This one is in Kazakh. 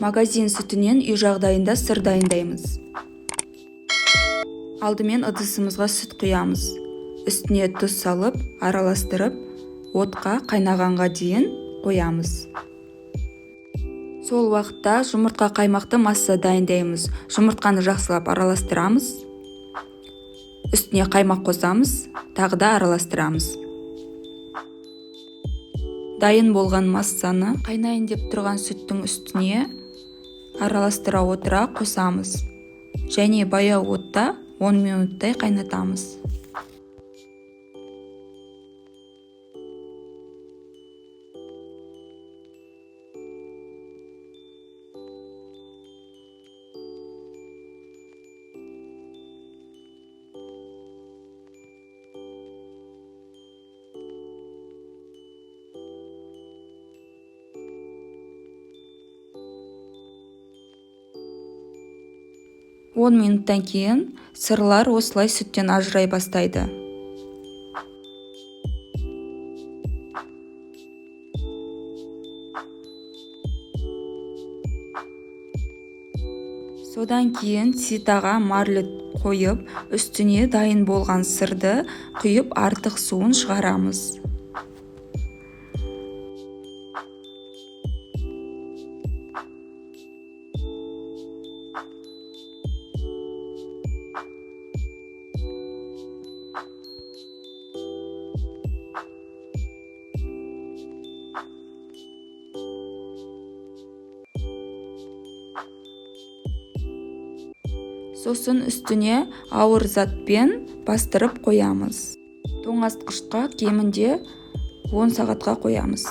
Магазин сүтінен үй жағдайында сыр дайындаймыз. Алдымен ыдысымызға сүт құямыз. Үстіне тұз салып, араластырып, отқа қайнағанға дейін қоямыз. Сол уақытта жұмыртқа қаймақты масса дайындаймыз. Жұмыртқаны жақсылап араластырамыз. Үстіне қаймақ қосамыз, тағы да араластырамыз. Дайын болған массаны қайнайын деп тұрған сүттің үстіне араластыра отыра қосамыз. Және баяу отта 10 минуттай қайнатамыз. Он минуттан кейін сырлар осылай сүттен ажырай бастайды. Содан кейін ситаға марлі қойып, үстіне дайын болған сырды құйып артық суын шығарамыз. Сосын үстіне ауыр затпен бастырып қоямыз. Тоңазытқышқа кемінде 10 сағатқа қоямыз.